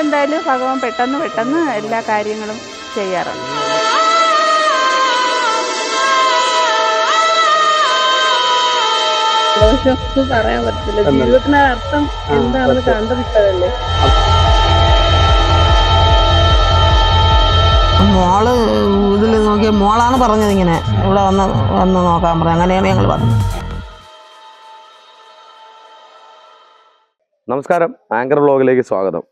എന്തായാലും ഭഗവാൻ പെട്ടെന്ന് എല്ലാ കാര്യങ്ങളും ചെയ്യാറുണ്ട്. പറയാൻ പറ്റില്ല, ജീവിതത്തിന് അർത്ഥം എന്താണെന്ന് കണ്ടെടുത്തതല്ലേ. മോള് ഇതിൽ നോക്കിയ മോളാണ് പറഞ്ഞത് ഇങ്ങനെ ഇവിടെ വന്ന് നോക്കാൻ പറഞ്ഞു. അങ്ങനെയാണ് ഞങ്ങൾ പറഞ്ഞത്. നമസ്കാരം, ആങ്കർ വ്ലോഗിലേക്ക് സ്വാഗതം.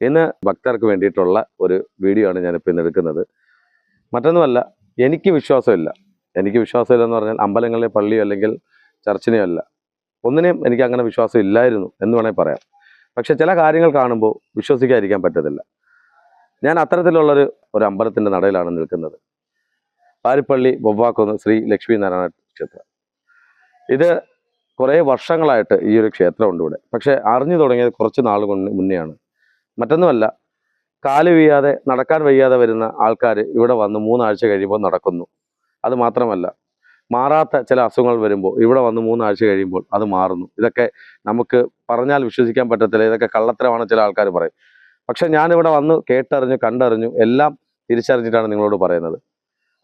ഇന്ന് ഭക്തർക്ക് വേണ്ടിയിട്ടുള്ള ഒരു വീഡിയോ ആണ് ഞാനിപ്പോൾ ഇന്ന് എടുക്കുന്നത്. മറ്റൊന്നുമല്ല, എനിക്ക് വിശ്വാസമില്ലെന്ന് പറഞ്ഞാൽ അമ്പലങ്ങളിലെ പള്ളിയോ അല്ലെങ്കിൽ ചർച്ചിനെയോ അല്ല, ഒന്നിനെയും എനിക്ക് അങ്ങനെ വിശ്വാസം ഇല്ലായിരുന്നു എന്ന് വേണമെങ്കിൽ പറയാം. പക്ഷെ ചില കാര്യങ്ങൾ കാണുമ്പോൾ വിശ്വസിക്കാതിരിക്കാൻ പറ്റത്തില്ല. ഞാൻ അത്തരത്തിലുള്ളൊരു അമ്പലത്തിൻ്റെ നടയിലാണ് നിൽക്കുന്നത്. പാരിപ്പള്ളി വവ്വാക്കുന്ന് ശ്രീ ലക്ഷ്മി നാരായണ ക്ഷേത്രം. ഇത് കുറേ വർഷങ്ങളായിട്ട് ഈ ഒരു ക്ഷേത്രമുണ്ട് ഇവിടെ. പക്ഷേ അറിഞ്ഞു തുടങ്ങിയത് കുറച്ച് നാൾ മുന്നെയാണ്. മറ്റൊന്നുമല്ല, കാല് വീഴാതെ നടക്കാൻ വയ്യാതെ വരുന്ന ആൾക്കാർ ഇവിടെ വന്ന് 3 ആഴ്ച കഴിയുമ്പോൾ നടക്കുന്നു. അത് മാത്രമല്ല, മാറാത്ത ചില അസുഖങ്ങൾ വരുമ്പോൾ ഇവിടെ വന്ന് 3 ആഴ്ച കഴിയുമ്പോൾ അത് മാറുന്നു. ഇതൊക്കെ നമുക്ക് പറഞ്ഞാൽ വിശ്വസിക്കാൻ പറ്റത്തില്ല, ഇതൊക്കെ കള്ളത്തരമാണ് ചില ആൾക്കാർ പറയും. പക്ഷെ ഞാനിവിടെ വന്ന് കേട്ടറിഞ്ഞു കണ്ടറിഞ്ഞു എല്ലാം തിരിച്ചറിഞ്ഞിട്ടാണ് നിങ്ങളോട് പറയുന്നത്.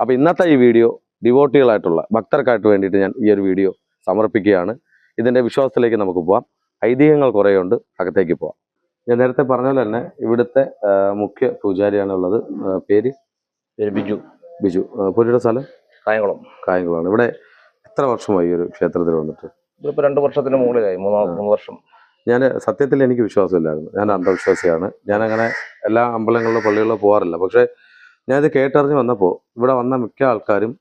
അപ്പോൾ ഇന്നത്തെ ഈ വീഡിയോ ഡിവോട്ടികളായിട്ടുള്ള ഭക്തർക്കായിട്ട് വേണ്ടിയിട്ട് ഞാൻ ഈ ഒരു വീഡിയോ സമർപ്പിക്കുകയാണ്. ഇതിൻ്റെ വിശ്വാസത്തിലേക്ക് നമുക്ക് പോവാം. ഐതിഹ്യങ്ങൾ കുറേയുണ്ട്, അകത്തേക്ക് പോവാം. ഞാൻ നേരത്തെ പറഞ്ഞ പോലെ തന്നെ ഇവിടുത്തെ മുഖ്യ പൂജാരിയാണ് ഉള്ളത്. പേര് ബിജു. പുള്ളിയുടെ സ്ഥലം കായംകുളമാണ്. ഇവിടെ എത്ര വർഷമായി ഒരു ക്ഷേത്രത്തിൽ വന്നിട്ട്? ഇതിപ്പോൾ 2 വർഷത്തിന് മുകളിലായി, 3 വർഷം. ഞാൻ സത്യത്തിൽ എനിക്ക് വിശ്വാസമില്ലായിരുന്നു, ഞാൻ അന്ധവിശ്വാസിയാണ്. ഞാനങ്ങനെ എല്ലാ അമ്പലങ്ങളിലോ പള്ളികളിലോ പോകാറില്ല. പക്ഷേ ഞാനിത് കേട്ടറിഞ്ഞ് വന്നപ്പോൾ ഇവിടെ വന്ന മിക്ക ആൾക്കാരും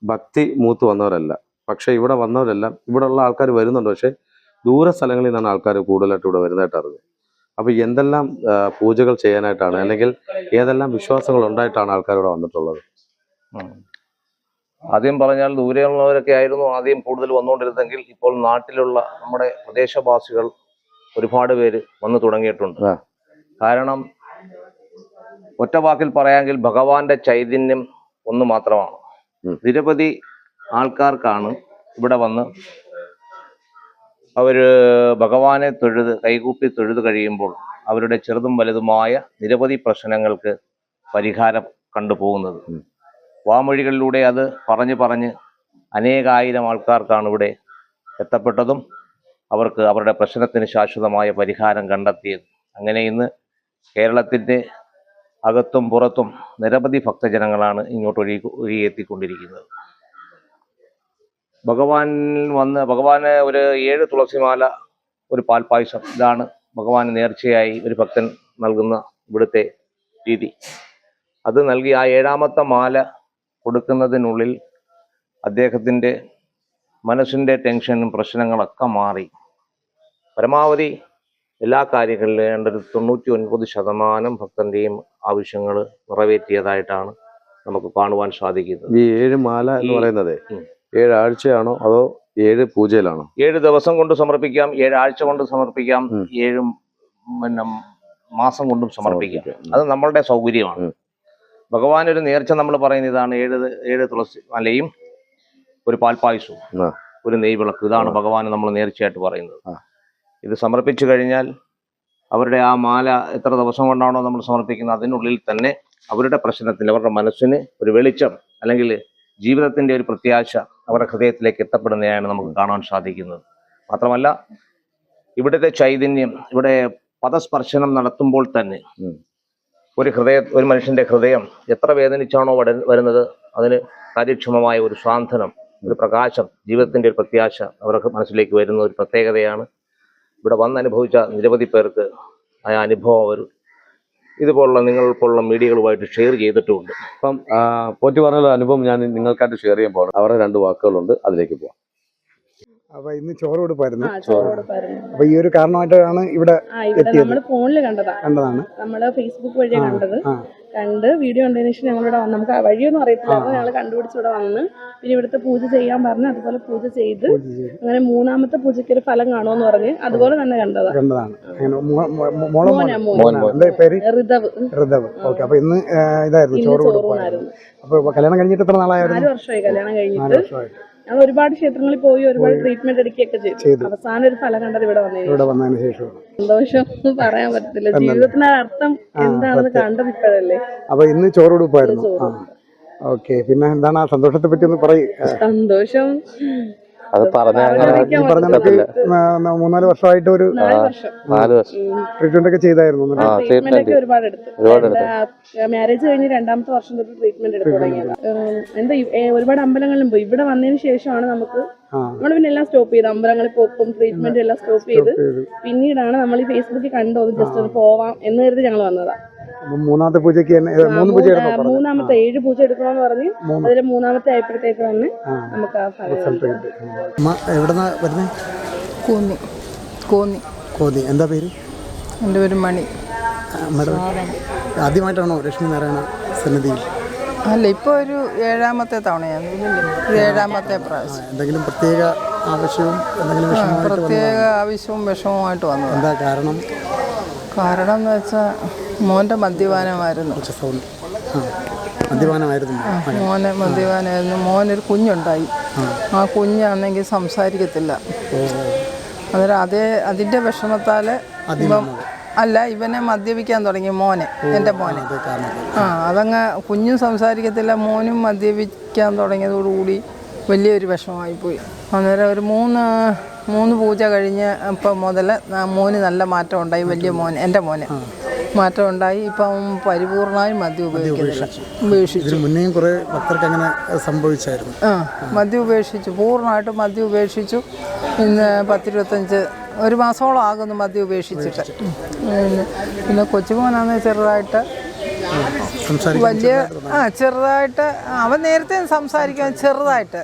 ഭക്തി മൂത്ത് വന്നവരല്ല. പക്ഷേ ഇവിടെ വന്നവരെല്ലാം ഇവിടെ ഉള്ള ആൾക്കാർ വരുന്നുണ്ട്, പക്ഷേ ദൂര സ്ഥലങ്ങളിൽ നിന്നാണ് ആൾക്കാർ കൂടുതലായിട്ട് ഇവിടെ വരുന്നതായിട്ട് അറിഞ്ഞു. അപ്പോൾ എന്തെല്ലാം പൂജകൾ ചെയ്യാനായിട്ടാണ്, അല്ലെങ്കിൽ ഏതെല്ലാം വിശ്വാസങ്ങൾ ഉണ്ടായിട്ടാണ് ആൾക്കാർ ഇവിടെ വന്നിട്ടുള്ളത്? ആദ്യം പറഞ്ഞാൽ ദൂരെയുള്ളവരൊക്കെ ആയിരുന്നു ആദ്യം കൂടുതൽ വന്നുകൊണ്ടിരുന്നെങ്കിൽ ഇപ്പോൾ നാട്ടിലുള്ള നമ്മുടെ പ്രദേശവാസികൾ ഒരുപാട് പേര് വന്നു തുടങ്ങിയിട്ടുണ്ട്. കാരണം ഒറ്റ വാക്കിൽ പറയാമെങ്കിൽ ഭഗവാന്റെ ചൈതന്യം ഒന്ന് മാത്രമാണ്. നിരവധി ആൾക്കാർക്കാണ് ഇവിടെ വന്ന് അവർ ഭഗവാനെ കൈകൂപ്പി തൊഴുത് കഴിയുമ്പോൾ അവരുടെ ചെറുതും വലുതുമായ നിരവധി പ്രശ്നങ്ങൾക്ക് പരിഹാരം കണ്ടുപോകുന്നത്. വാമൊഴികളിലൂടെ അത് പറഞ്ഞ് അനേകായിരം ആൾക്കാർക്കാണ് ഇവിടെ എത്തപ്പെട്ടതും അവർക്ക് അവരുടെ പ്രശ്നത്തിന് ശാശ്വതമായ പരിഹാരം കണ്ടെത്തിയത്. അങ്ങനെ ഇന്ന് കേരളത്തിൻ്റെ അകത്തും പുറത്തും നിരവധി ഭക്തജനങ്ങളാണ് ഇങ്ങോട്ട് ഒഴുകിയെത്തിക്കൊണ്ടിരിക്കുന്നത്. ഭഗവാന് ഒരു 7 തുളസിമാല, ഒരു പാൽപ്പായസം, ഇതാണ് ഭഗവാന് നേർച്ചയായി ഒരു ഭക്തൻ നൽകുന്ന ഇവിടുത്തെ രീതി. അത് നൽകി ആ 7ാമത്തെ മാല കൊടുക്കുന്നതിനുള്ളിൽ അദ്ദേഹത്തിൻ്റെ മനസ്സിൻ്റെ ടെൻഷനും പ്രശ്നങ്ങളൊക്കെ മാറി പരമാവധി എല്ലാ കാര്യങ്ങളിലും വേണ്ട ഒരു 99% ഭക്തൻ്റെയും ആവശ്യങ്ങൾ നിറവേറ്റിയതായിട്ടാണ് നമുക്ക് കാണുവാൻ സാധിക്കുന്നത്. ഈ 7 മാല എന്ന് പറയുന്നത് 7 ആഴ്ചയാണോ അതോ 7 പൂജയിലാണോ? 7 ദിവസം കൊണ്ട് സമർപ്പിക്കാം, 7 ആഴ്ച കൊണ്ട് സമർപ്പിക്കാം, 7 മാസം കൊണ്ടും സമർപ്പിക്കാം. അത് നമ്മളുടെ സൗകര്യമാണ്. ഭഗവാൻ ഒരു നേർച്ച നമ്മൾ പറയുന്ന ഇതാണ്: 7 തുളസി മാലയും ഒരു പാൽപ്പായസവും ഒരു നെയ്വിളക്ക്. ഇതാണ് ഭഗവാന് നമ്മൾ നേർച്ചയായിട്ട് പറയുന്നത്. ഇത് സമർപ്പിച്ചു കഴിഞ്ഞാൽ അവരുടെ ആ മാല എത്ര ദിവസം കൊണ്ടാണോ നമ്മൾ സമർപ്പിക്കുന്നത് അതിനുള്ളിൽ തന്നെ അവരുടെ പ്രശ്നത്തിന്, അവരുടെ മനസ്സിന് ഒരു വെളിച്ചം അല്ലെങ്കിൽ ജീവിതത്തിൻ്റെ ഒരു പ്രത്യാശ അവരുടെ ഹൃദയത്തിലേക്ക് എത്തപ്പെടുന്നതാണ് നമുക്ക് കാണാൻ സാധിക്കുന്നത്. മാത്രമല്ല ഇവിടുത്തെ ചൈതന്യം, ഇവിടെ പദസ്പർശനം നടത്തുമ്പോൾ തന്നെ ഒരു മനുഷ്യന്റെ ഹൃദയം എത്ര വേദനിച്ചാണോ വരുന്നത് അതിന് കാര്യക്ഷമമായ ഒരു സാന്ത്വനം, ഒരു പ്രകാശം, ജീവിതത്തിൻ്റെ ഒരു പ്രത്യാശ അവർക്ക് മനസ്സിലേക്ക് വരുന്ന ഒരു പ്രത്യേകതയാണ്. ഇവിടെ അനുഭവിച്ച നിരവധി പേർക്ക് ആ അനുഭവം അവർ ഇതുപോലുള്ള നിങ്ങൾക്കുള്ള മീഡിയകളുമായിട്ട് ഷെയർ ചെയ്തിട്ടുമുണ്ട്. അപ്പം പോറ്റി പറഞ്ഞ അനുഭവം ഞാൻ നിങ്ങൾക്കായിട്ട് ഷെയർ ചെയ്യാൻ പോകണം. അവരുടെ 2 വാക്കുകളുണ്ട്, അതിലേക്ക് പോവാം. അപ്പൊ ഇന്ന് ചോറ് കൊടുപ്പായിരുന്നു. ചോറ് കൊടുപ്പായിരുന്നു. അപ്പൊ ഈ ഒരു കാരണമായിട്ടാണ് ഇവിടെ ഇവിടെ നമ്മള് ഫോണില് കണ്ടതാണ്. നമ്മള് ഫേസ്ബുക്ക് വഴിയാണ് കണ്ടത്. കണ്ട് വീഡിയോ കണ്ടതിന് ശേഷം ഞങ്ങളിവിടെ വന്ന് നമുക്ക് വഴിയൊന്നും അറിയത്തില്ലായിരുന്നു. ഞങ്ങൾ കണ്ടുപിടിച്ച് ഇവിടെ വന്ന് പിന്നെ ഇവിടുത്തെ പൂജ ചെയ്യാൻ പറഞ്ഞു. അതുപോലെ പൂജ ചെയ്ത് അങ്ങനെ 3ാമത്തെ പൂജയ്ക്ക് ഒരു ഫലം കാണുമെന്ന് പറഞ്ഞ് അതുപോലെ തന്നെ കണ്ടതാണ്. ഋതവ്. ഓക്കെ. അപ്പൊ ഇന്ന് ഇതായിരുന്നു ചോറ് കൊടുപ്പായിരുന്നു. അപ്പൊ കല്യാണം കഴിഞ്ഞിട്ട് എത്ര നാളായിരുന്നു? 4 വർഷമായി കല്യാണം കഴിഞ്ഞിട്ട്. ഞങ്ങൾ ഒരുപാട് ക്ഷേത്രങ്ങളിൽ പോയി ഒരുപാട് ട്രീറ്റ്മെന്റ് എടുക്കുകയൊക്കെ ചെയ്തു. അവസാനം ഒരു ഫലം കണ്ടത് ഇവിടെ വന്നതിന് ശേഷം സന്തോഷം പറയാൻ പറ്റത്തില്ല. ജീവിതത്തിന് അർത്ഥം എന്താണെന്ന് കണ്ടത് ഇപ്പോഴല്ലേ. അപ്പൊ ഇന്ന് ചോറ് കൊടുപ്പായിരുന്നു. ഓക്കെ. പിന്നെ എന്താണ് ആ സന്തോഷത്തെ പറ്റി ഒന്ന് പറയൂ. സന്തോഷം അത് പറഞ്ഞ 3-4 വർഷമായിട്ട് ഒരു 4 വർഷം ട്രീറ്റ്മെന്റ് ഒക്കെ ചെയ്തായിരുന്നു. ട്രീറ്റ്മെന്റ് ഒക്കെ ഒരുപാട് എടുത്തു. മാരേജ് കഴിഞ്ഞ് 2ാമത്തെ വർഷം തൊട്ട് ട്രീറ്റ്മെന്റ് എടുത്തു തുടങ്ങിയത്. എന്താ ഒരുപാട് അമ്പലങ്ങളിലും പോയി. ഇവിടെ വന്നതിന് ശേഷമാണ് നമ്മൾ പിന്നെ എല്ലാം സ്റ്റോപ്പ് ചെയ്ത് അമ്പലങ്ങളിൽ പോക്കും ട്രീറ്റ്മെന്റ് എല്ലാം സ്റ്റോപ്പ് ചെയ്ത് പിന്നീടാണ് നമ്മൾ ഈ ഫേസ്ബുക്കിൽ കണ്ടോ ജസ്റ്റ് ഒന്ന് പോവാം എന്ന് കരുതി ഞങ്ങൾ വന്നതാ. 3ാമത്തെ പൂജയ്ക്ക് 3ാമത്തെ 7 പൂജ എടുക്കണമെന്ന് പറഞ്ഞ് അതിൽ 3ാമത്തെ ആയപ്പോഴത്തേക്ക് തന്നെ നമുക്ക് ആ ഫലം. കോന്നി. എന്താ പേര്? എൻ്റെ പേര് മണി. ആദ്യമായിട്ടാണോ ലക്ഷ്മി നാരായണ സന്നിധിയിൽ? അല്ല, ഇപ്പോൾ ഒരു 7ാമത്തെ തവണയാണ്. 7ാമത്തെ പ്രാവശ്യം. എന്തെങ്കിലും പ്രത്യേക ആവശ്യവും പ്രത്യേക ആവശ്യവും വിഷമവുമായിട്ട് വന്നത്? എന്താ കാരണം? കാരണം എന്ന് വെച്ചാൽ മോൻ്റെ മദ്യപാനമായിരുന്നു. മദ്യപാനമായിരുന്നു. മോനൊരു കുഞ്ഞുണ്ടായി. ആ കുഞ്ഞാണെങ്കിൽ സംസാരിക്കത്തില്ല. അന്നേരം അതിൻ്റെ വിഷമത്താൽ ഇവനെ മദ്യപിക്കാൻ തുടങ്ങി. എൻ്റെ മോനെ അതങ്ങ് കുഞ്ഞും സംസാരിക്കത്തില്ല, മോനും മദ്യപിക്കാൻ തുടങ്ങിയതോടുകൂടി വലിയൊരു വിഷമമായിപ്പോയി. അന്നേരം ഒരു 3 പൂജ കഴിഞ്ഞ് ഇപ്പം മുതൽ മോന് നല്ല മാറ്റം ഉണ്ടായി. വലിയ മോൻ എൻ്റെ മോന് മാറ്റം ഉണ്ടായി. ഇപ്പം പരിപൂർണമായും മദ്യം ഉപേക്ഷിച്ചു. മുന്നേയും കുറേ ഭക്തർക്ക് അങ്ങനെ സംഭവിച്ചായിരുന്നു. മദ്യം ഉപേക്ഷിച്ചു, പൂർണ്ണമായിട്ടും മദ്യം ഉപേക്ഷിച്ചു. ഇന്ന് 10-25 ഒരു മാസത്തോളം ആകുന്നു മദ്യം ഉപേക്ഷിച്ചിട്ട്. പിന്നെ കൊച്ചുമോനാണ് ചെറുതായിട്ട് ചെറുതായിട്ട് അവൻ നേരത്തെ സംസാരിക്കാൻ ചെറുതായിട്ട്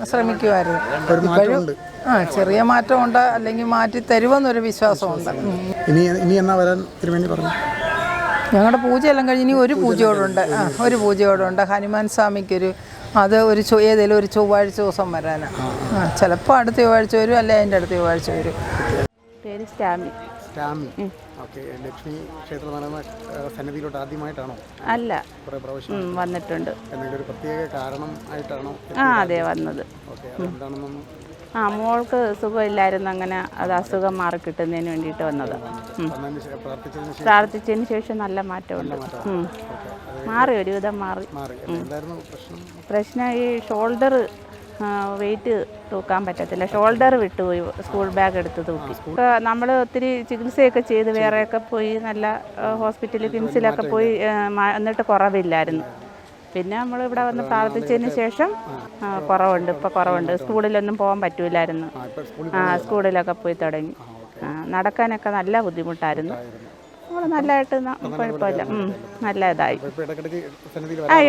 ശ്രമിക്കുമായിരുന്നു. ഇപ്പോഴും ചെറിയ മാറ്റമുണ്ട്, അല്ലെങ്കിൽ മാറ്റി തരുമെന്നൊരു വിശ്വാസമുണ്ട്. ഞങ്ങളുടെ പൂജയെല്ലാം കഴിഞ്ഞ് ഇനി ഒരു പൂജയോടുണ്ട്. ഹനുമാൻ സ്വാമിക്കൊരു ഏതെങ്കിലും ഒരു ചൊവ്വാഴ്ച ദിവസം വരാനാണ്. ചിലപ്പോൾ അടുത്ത ചൊവ്വാഴ്ച വരും, അല്ലെ അതിൻ്റെ അടുത്ത ചൊവ്വാഴ്ച വരും. പേര് സ്റ്റാമി. ലക്ഷ്മി ക്ഷേത്ര സന്നിധിയിലോട്ട് ആദ്യമായിട്ടാണോ? അല്ല, വന്നിട്ടുണ്ട്. പ്രത്യേക കാരണം ആയിട്ടാണോ? അതെ, വന്നത്. മോൾക്ക് സുഖമില്ലായിരുന്നു. അങ്ങനെ അത് അസുഖം മാറി കിട്ടുന്നതിന് വേണ്ടിയിട്ട് വന്നത്. പ്രാർത്ഥിച്ചതിന് ശേഷം നല്ല മാറ്റമുണ്ട്. മാറി, ഒരുവിധം മാറി. പ്രശ്നം ഈ ഷോൾഡർ വെയിറ്റ് തൂക്കാൻ പറ്റത്തില്ല. ഷോൾഡർ വിട്ടുപോയി. സ്കൂൾ ബാഗ് എടുത്ത് തൂക്കി. നമ്മൾ ഒത്തിരി ചികിത്സയൊക്കെ ചെയ്ത് വേറെയൊക്കെ പോയി, നല്ല ഹോസ്പിറ്റലിൽ കിംസിലൊക്കെ പോയി, എന്നിട്ട് കുറവില്ലായിരുന്നു. പിന്നെ നമ്മളിവിടെ വന്ന് പ്രാർത്ഥിച്ചതിന് ശേഷം കുറവുണ്ട്. ഇപ്പോൾ കുറവുണ്ട്. സ്കൂളിലൊന്നും പോകാൻ പറ്റൂലായിരുന്നു. സ്കൂളിലൊക്കെ പോയി തുടങ്ങി. നടക്കാനൊക്കെ നല്ല ബുദ്ധിമുട്ടായിരുന്നു. നമ്മൾ നല്ലതായിട്ട് കുഴപ്പമില്ല, നല്ല ഇതായി.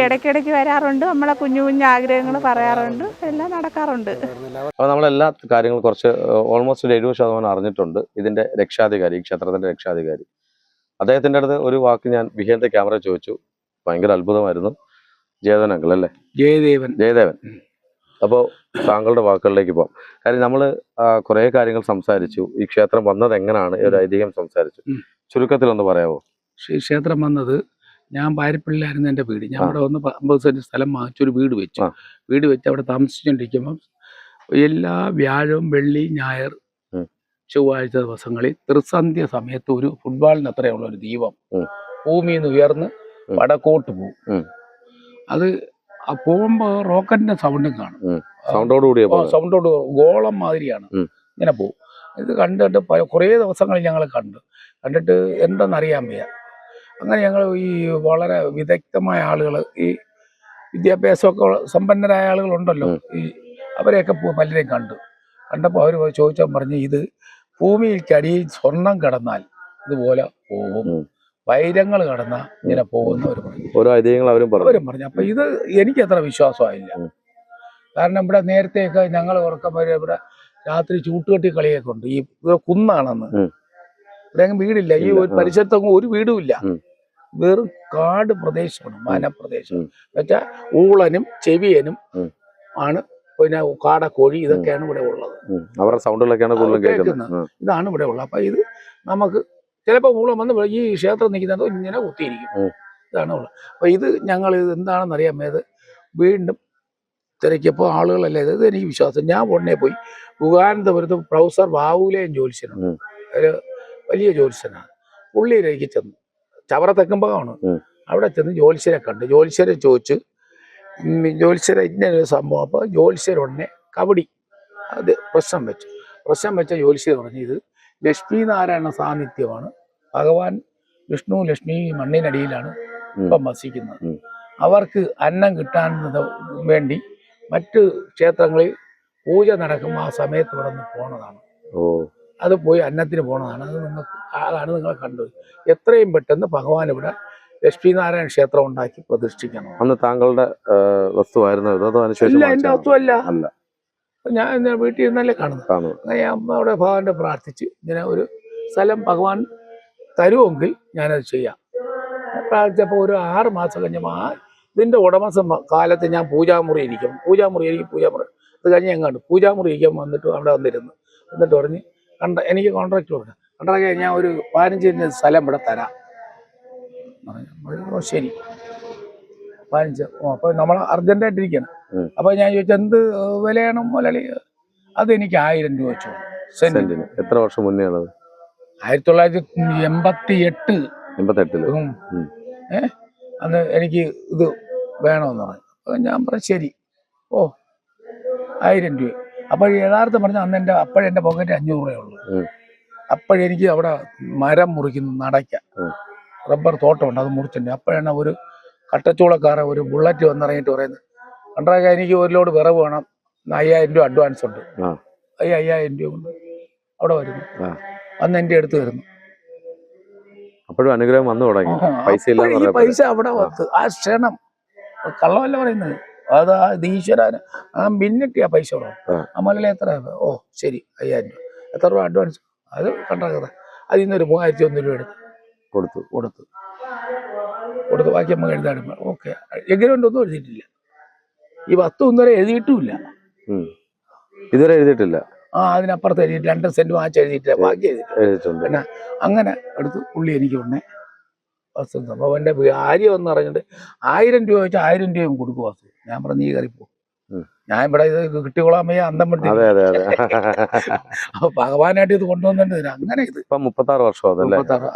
ഇടയ്ക്കിടയ്ക്ക് വരാറുണ്ട്. നമ്മളെ കുഞ്ഞു കുഞ്ഞു ആഗ്രഹങ്ങൾ പറയാറുണ്ട്, എല്ലാം നടക്കാറുണ്ട്. അപ്പോൾ നമ്മളെല്ലാ കാര്യങ്ങളും കുറച്ച് ഓൾമോസ്റ്റ് ഒരു 70% അറിഞ്ഞിട്ടുണ്ട്. ഇതിൻ്റെ രക്ഷാധികാരി, ഈ ക്ഷേത്രത്തിൻ്റെ രക്ഷാധികാരി, അദ്ദേഹത്തിൻ്റെ അടുത്ത് ഒരു വാക്ക് ഞാൻ വിഹേന്ദ് ക്യാമറ ചോദിച്ചു. ഭയങ്കര അത്ഭുതമായിരുന്നു. ജയദേവൻ അങ്കിൾ അല്ലേ? ജയദേവൻ. അപ്പോൾ താങ്കളുടെ വാക്കുകളിലേക്ക് പോകാം. കാര്യം നമ്മൾ കുറേ കാര്യങ്ങൾ സംസാരിച്ചു. ഈ ക്ഷേത്രം വന്നത് എങ്ങനെയാണ്, ഒരു ഐതിഹ്യം സംസാരിച്ചു. ചുരുക്കത്തിലൊന്ന് പറയാമോ? ക്ഷേത്രം വന്നത്, ഞാൻ പാരിപ്പള്ളിയിലായിരുന്നു എൻ്റെ വീട്. ഞാൻ അവിടെ വന്ന് 50 സെന്റ് സ്ഥലം വാങ്ങിച്ചൊരു വീട് വെച്ച് അവിടെ താമസിച്ചുകൊണ്ടിരിക്കുമ്പം എല്ലാ വ്യാഴം, വെള്ളി, ഞായർ, ചൊവ്വാഴ്ച ദിവസങ്ങളിൽ ത്രിസന്ധ്യ സമയത്ത് ഒരു ഫുട്ബോളിന് അത്രയുള്ള ഒരു ദീപം ഭൂമിയിൽ നിന്ന് ഉയർന്ന് വടക്കോട്ട് പോകും. അത് പോകുമ്പോ റോക്കറ്റിന്റെ സൗണ്ടും കാണും. സൗണ്ടോട് ഗോളം മാതിരിയാണ് ഇങ്ങനെ പോകും. ഇത് കണ്ടിട്ട് കുറേ ദിവസങ്ങളിൽ ഞങ്ങൾ കണ്ടിട്ട് എന്തെന്നറിയാൻ വയ്യ. അങ്ങനെ ഞങ്ങൾ ഈ വളരെ വിദഗ്ധമായ ആളുകൾ, ഈ വിദ്യാഭ്യാസമൊക്കെ സമ്പന്നരായ ആളുകളുണ്ടല്ലോ, ഈ അവരെയൊക്കെ പലരെയും കണ്ടപ്പോൾ അവർ ചോദിച്ചാൽ പറഞ്ഞ്, ഇത് ഭൂമിക്കടിയിൽ സ്വർണം കടന്നാൽ ഇതുപോലെ പോകും, വൈരങ്ങൾ കടന്ന ഇങ്ങനെ പോകുന്നവർ പറഞ്ഞു. അപ്പൊ ഇത് എനിക്ക് അത്ര വിശ്വാസമായില്ല. കാരണം ഇവിടെ നേരത്തെയൊക്കെ ഞങ്ങൾ ഇവിടെ രാത്രി ചൂട്ടുകെട്ടി കളിയൊക്കെ ഉണ്ട്. ഈ കുന്നാണെന്ന് ഉം. ഇവിടെ അങ്ങ് വീടില്ല. ഈ ഒരു പരിസരത്തൊന്നും ഒരു വീടും ഇല്ല. വെറും കാട് പ്രദേശമാണ്, വനപ്രദേശം. എന്നുവെച്ചാൽ ഊളനും ചെവിയനും ആണ്, പിന്നെ കാടക്കോഴി, ഇതൊക്കെയാണ് ഇവിടെ ഉള്ളത്. അവരുടെ സൗണ്ടുകളൊക്കെയാണ് കൂടുതലും കേൾക്കുന്നത്. ഇതാണ് ഇവിടെ ഉള്ളത്. അപ്പൊ ഇത് നമുക്ക് ചിലപ്പോൾ ഊളം വന്ന് ഈ ക്ഷേത്രം നിൽക്കുന്നത് ഇങ്ങനെ കുത്തിയിരിക്കും. ഇതാണ് ഉള്ളത്. അപ്പൊ ഇത് ഞങ്ങൾ ഇത് എന്താണെന്ന് അറിയാൻ മേത് വീണ്ടും തിരക്കിയപ്പോൾ ആളുകളല്ലേ, ഇത് എനിക്ക് വിശ്വാസം. ഞാൻ ഉടനെ പോയി ഗുഹാനന്തപുരത്ത് പ്രൊഫസർ ബാബുലേയും ജ്യോത്സ്യനാണ്, ഒരു വലിയ ജ്യോത്സ്യനാണ്. പുള്ളിയിലേക്ക് ചെന്നു, ചവറ തെക്കുമ്പോഴാണ്. അവിടെ ചെന്ന് ജ്യോത്സ്യരെ കണ്ട്, ജ്യോത്സ്യരെ ചോദിച്ച് ജ്യോത്സ്യരെ ഇന്നൊരു സംഭവം. അപ്പോൾ ജ്യോത്സ്യരുടനെ കബഡി അത് പ്രശ്നം വെച്ച ജ്യോത്സ്യർ പറഞ്ഞു ഇത് ലക്ഷ്മീനാരായണ സാന്നിധ്യമാണ്. ഭഗവാൻ വിഷ്ണു ലക്ഷ്മി മണ്ണിനടിയിലാണ് ഇപ്പം വസിക്കുന്നത്. അവർക്ക് അന്നം കിട്ടാൻ വേണ്ടി മറ്റ് ക്ഷേത്രങ്ങളിൽ പൂജ നടക്കുമ്പോൾ ആ സമയത്ത് ഇവിടെ നിന്ന് പോണതാണ്. അത് പോയി അന്നത്തിന് പോണതാണ്. അതാണ് നിങ്ങൾ കണ്ടത്. എത്രയും പെട്ടെന്ന് ഭഗവാൻ ഇവിടെ ലക്ഷ്മീനാരായണ ക്ഷേത്രം ഉണ്ടാക്കി പ്രതിഷ്ഠിക്കണം. അന്ന് താങ്കളുടെ വസ്തുവായിരുന്നു ഇല്ല, എന്റെ വസ്തുവല്ല. ഞാൻ വീട്ടിൽ ഇരുന്നല്ലേ കാണുന്നത്. ഞാൻ അവിടെ ഭഗവാന്റെ പ്രാർത്ഥിച്ച് ഇങ്ങനെ ഒരു സ്ഥലം ഭഗവാൻ തരുമെങ്കിൽ ഞാനത് ചെയ്യാം. പ്രാർത്ഥിച്ചപ്പോൾ ഒരു 6 മാസം കഴിഞ്ഞപ്പോൾ ഇതിന്റെ ഉടമസ്ഥ കാലത്ത് ഞാൻ പൂജാമുറി അത് കഴിഞ്ഞ് ഞാൻ കണ്ടു. പൂജാമുറി ഇരിക്കാൻ വന്നിട്ട് അവിടെ എന്നിട്ട് പറഞ്ഞ് എനിക്ക് കോൺട്രാക്ട് കൊടുക്കാം. കോൺട്രാക്ട് ഞാൻ ഒരു 15 സെന്റ് സ്ഥലം ഇവിടെ തരാം. ശരി 15. അപ്പൊ നമ്മൾ അർജന്റായിട്ടിരിക്കണം. അപ്പൊ ഞാൻ ചോദിച്ചു എന്ത് വിലയാണ് മുതലാളി? അതെനിക്ക് 1000 രൂപ വെച്ചു സെന്റിന്. എത്ര വർഷം മുന്നേ ഉള്ളത്? 1988. അന്ന് എനിക്ക് ഇത് വേണമെന്ന് പറഞ്ഞു. അപ്പൊ ഞാൻ പറഞ്ഞു ശരി, 1000 രൂപ. അപ്പോൾ യഥാർത്ഥം പറഞ്ഞാൽ അന്ന് അപ്പോഴെൻ്റെ പോക്കറ്റ് 500 രൂപയുള്ളൂ. അപ്പോഴെനിക്ക് അവിടെ മരം മുറിക്കുന്നു, നടയ്ക്ക റബ്ബർ തോട്ടമുണ്ട്, അത് മുറിച്ചിട്ടുണ്ട്. അപ്പോഴാണ് ഒരു കട്ടച്ചൂളക്കാരൻ ഒരു ബുള്ളറ്റ് വന്നിറങ്ങിയിട്ട് പറയുന്നത്, കണ്ടാൽ എനിക്ക് ഒരു ലോഡ് വിറവ് വേണം, 5000 രൂപ അഡ്വാൻസ് ഉണ്ട്. 5000 രൂപ കൊണ്ട് അവിടെ വരുന്നു. അന്ന് എൻ്റെ അടുത്ത് വരുന്നു. അപ്പോഴും അനുഗ്രഹം വന്നു തുടങ്ങി. പൈസ അവിടെ വന്ന് ആ ക്ഷണം കള്ളമല്ല പറയുന്നത്. അത് ആ ഈശ്വരന് മിന്നിട്ട് ആ പൈസ കൊടുക്കും. ആ മലയാളി എത്ര? ശരി 5000 രൂപ. എത്ര രൂപ അഡ്വാൻസ്? അത് കണ്ടാ അതിൽ നിന്നൊരു 3001 രൂപ എടുത്ത് കൊടുത്തു ബാക്കി നമുക്ക് എഴുതാടുമ്പോൾ ഓക്കെ. എഗ്രിമെന്റ് ഒന്നും എഴുതിയിട്ടില്ല. ഈ വസ്തു ഒന്നും എഴുതിയിട്ടുമില്ല. ഇതുവരെ എഴുതിയിട്ടില്ല. അതിനപ്പുറത്ത് എഴുതിയിട്ട് 2 സെന്റ് വാങ്ങിച്ച് എഴുതിയിട്ടില്ല, ബാക്കി എഴുതിയിട്ടുണ്ട്. പിന്നെ അങ്ങനെ എടുത്ത് പുള്ളി എനിക്ക് ഉടനെ വസ്തു. അപ്പോൾ എൻ്റെ ഭാര്യ എന്ന് പറഞ്ഞിട്ട് 1000 രൂപ വെച്ചാൽ 1000 രൂപയും കൊടുക്കും വസ്തു. ഞാൻ പറഞ്ഞു നീ കയറിപ്പോ, ഞാൻ ഇവിടെ ഇത് കിട്ടിക്കൊള്ളാൻ വയ്യ അന്തം വിട്ട്. അപ്പൊ ഭഗവാനായിട്ട് ഇത് കൊണ്ടുവന്നിട്ട് അങ്ങനെ ഇത് 36 വർഷം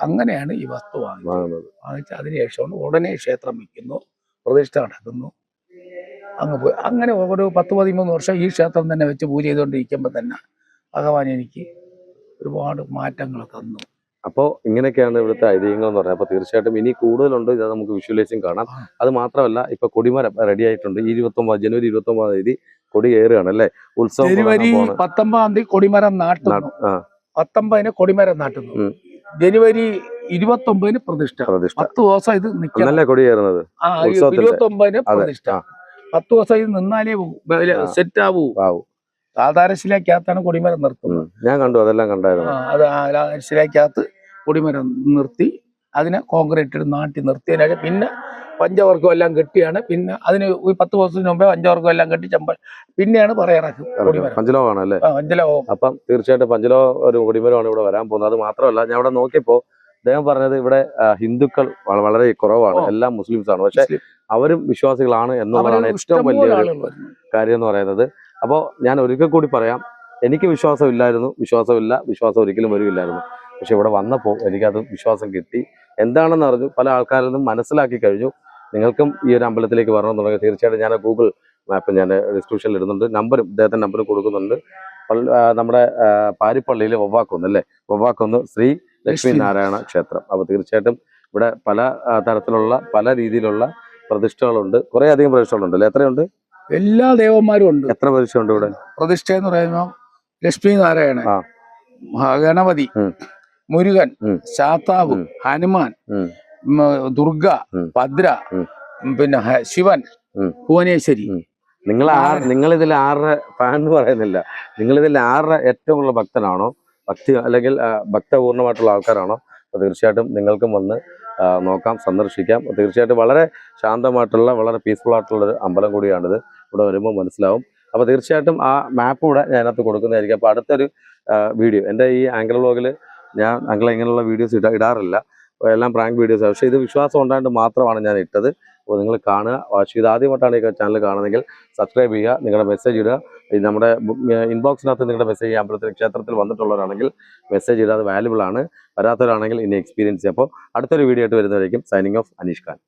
അങ്ങനെയാണ് ഈ വസ്തു വാങ്ങിച്ച് അതിനുശേഷം ഉടനെ ക്ഷേത്രം വയ്ക്കുന്നു, പ്രതിഷ്ഠ നടക്കുന്നു. അങ്ങ് പോയി അങ്ങനെ ഒരു 10-13 വർഷം ഈ ക്ഷേത്രം തന്നെ വെച്ച് പൂജ ചെയ്തുകൊണ്ടിരിക്കുമ്പോൾ തന്നെ ഭഗവാൻ എനിക്ക് ഒരുപാട് മാറ്റങ്ങൾ തന്നു. അപ്പോൾ ഇങ്ങനെയൊക്കെയാണ് ഇവിടുത്തെ ഐതിഹ്യങ്ങൾ എന്ന് പറഞ്ഞാൽ. അപ്പോൾ തീർച്ചയായിട്ടും ഇനി കൂടുതലുണ്ട്, ഇത് നമുക്ക് വിഷ്വലൈസും കാണാം. അത് മാത്രമല്ല ഇപ്പൊ കൊടിമരം റെഡി ആയിട്ടുണ്ട്. ജനുവരി 29 തീയതി കൊടി കയറുകയാണ് അല്ലേ? ഉത്സവം ജനുവരി 19 തീയതി കൊടിമരം നാട്ടുന്നു. 19 കൊടിമരം നാട്ടുന്നു. ജനുവരി 29 പ്രതിഷ്ഠ. 10 ദിവസം ഇത് നിൽക്കും. കൊടി കയറുന്നത് 29 പ്രതിഷ്ഠ. 10 ദിവസം ഇത് നിന്നാലേ സെറ്റ് ആവൂ. ആധാരശിലക്കകത്താണ് കൊടിമരം നിർത്തുന്നത്. ഞാൻ കണ്ടു, അതെല്ലാം കണ്ടായിരുന്നു. അത് ആധാരശിലക്കകത്ത് കൊടിമരം നിർത്തി അതിനെ കോൺക്രീറ്റ് നാട്ടി നിർത്തിയതിനു പിന്നെ പഞ്ചവർഗം എല്ലാം കെട്ടിയാണ്. പിന്നെ അതിന് 10 ദിവസത്തിന് മുമ്പേ പഞ്ചവർഗം എല്ലാം കെട്ടി പിന്നെയാണ് പറയാറക്കും കൊടിമരം. പഞ്ചലോകമാണ് അല്ലേ? പഞ്ചലോകം. അപ്പം തീർച്ചയായിട്ടും പഞ്ചലോ ഒരു കൊടിമരമാണ് ഇവിടെ വരാൻ പോകുന്നത്. അത് മാത്രമല്ല ഞാൻ ഇവിടെ നോക്കിയപ്പോ അദ്ദേഹം പറഞ്ഞത് ഇവിടെ ഹിന്ദുക്കൾ വളരെ കുറവാണ്, എല്ലാം മുസ്ലിംസ് ആണ്. പക്ഷെ അവരും വിശ്വാസികളാണ് എന്നുള്ളതാണ് ഏറ്റവും വലിയൊരു കാര്യം എന്ന് പറയുന്നത്. അപ്പോൾ ഞാൻ ഒരിക്കൽ കൂടി പറയാം, എനിക്ക് വിശ്വാസമില്ലായിരുന്നു, വിശ്വാസം ഒരിക്കലും വരില്ലായിരുന്നു. പക്ഷെ ഇവിടെ വന്നപ്പോൾ എനിക്കത് വിശ്വാസം കിട്ടി. എന്താണെന്ന് അറിഞ്ഞു, പല ആൾക്കാരൊന്നും മനസ്സിലാക്കി കഴിഞ്ഞു. നിങ്ങൾക്കും ഈ ഒരു അമ്പലത്തിലേക്ക് വരണമെന്നുണ്ടെങ്കിൽ തീർച്ചയായിട്ടും ഞാൻ ഗൂഗിൾ മാപ്പ് ഞാൻ ഡിസ്ക്രിപ്ഷനിൽ ഇടുന്നുണ്ട്, ഇദ്ദേഹത്തിൻ്റെ നമ്പറും കൊടുക്കുന്നുണ്ട്. നമ്മുടെ പാരിപ്പള്ളിയിൽ വവ്വാക്കുന്ന് അല്ലേ, വവ്വാക്കുന്ന് ശ്രീ ലക്ഷ്മി നാരായണ ക്ഷേത്രം. അപ്പോൾ തീർച്ചയായിട്ടും ഇവിടെ പല തരത്തിലുള്ള പല രീതിയിലുള്ള പ്രതിഷ്ഠകളുണ്ട്, കുറേ അധികം പ്രതിഷ്ഠകളുണ്ട് അല്ലേ? എത്രയുണ്ട്? എല്ലാ ദേവന്മാരും ഉണ്ട്. എത്ര പ്രതിഷ്ഠയുണ്ട് ഇവിടെ? പ്രതിഷ്ഠ എന്ന് പറയുമ്പോൾ ലക്ഷ്മി നാരായണ, ഗണപതി, മുരുകൻ, ശാസ്താവ്, ഹനുമാൻ, ദുർഗ, ഭദ്ര, പിന്നെ ശിവൻ, ഭുവനേശ്വരി, നിങ്ങളിതിൽ ആരുടെ ഫാൻ എന്ന് പറയുന്നില്ല, നിങ്ങളിതിൽ ആരുടെ ഏറ്റവും കൂടുതൽ ഭക്തനാണോ, ഭക്തി അല്ലെങ്കിൽ ഭക്തപൂർണ്ണമായിട്ടുള്ള ആൾക്കാരാണോ, അപ്പോൾ തീർച്ചയായിട്ടും നിങ്ങൾക്കും വന്ന് നോക്കാം, സന്ദർശിക്കാം. തീർച്ചയായിട്ടും വളരെ ശാന്തമായിട്ടുള്ള വളരെ പീസ്ഫുൾ ആയിട്ടുള്ളൊരു അമ്പലം കൂടിയാണിത്. ഇവിടെ വരുമ്പോൾ മനസ്സിലാവും. അപ്പോൾ തീർച്ചയായിട്ടും ആ മാപ്പ് കൂടെ ഞാൻ അതിനകത്ത് കൊടുക്കുന്നതായിരിക്കും. അപ്പോൾ അടുത്തൊരു വീഡിയോ എൻ്റെ ഈ ആംഗിൾ വ്ളോഗിൽ ഞാൻ ഇങ്ങനെയുള്ള വീഡിയോസ് ഇടാറില്ല, എല്ലാം പ്രാങ്ക് വീഡിയോസ്. പക്ഷേ ഇത് വിശ്വാസം ഉണ്ടായിട്ട് മാത്രമാണ് ഞാൻ ഇട്ടത്. അപ്പോൾ നിങ്ങൾ കാണുക, വാച്ച് ചെയ്ത് ആദ്യമായിട്ടാണ് ഈ ചാനൽ കാണുന്നതെങ്കിൽ സബ്സ്ക്രൈബ് ചെയ്യുക, നിങ്ങളുടെ മെസ്സേജ് ഇടുക. നമ്മുടെ ഇൻബോക്സിനകത്ത് നിങ്ങളുടെ മെസ്സേജ് അമ്പലത്തിൽ ക്ഷേത്രത്തിൽ വന്നിട്ടുള്ളവരാണെങ്കിൽ മെസ്സേജ് ഇടുക, അത് വാല്യുബിൾ ആണ്. വരാത്തവരാണെങ്കിൽ ഇനി എക്സ്പീരിയൻസ് ചെയ്യുക. അപ്പോൾ അടുത്തൊരു വീഡിയോ ആയിട്ട് വരുന്നതായിരിക്കും. Signing off, Aneesh Khan.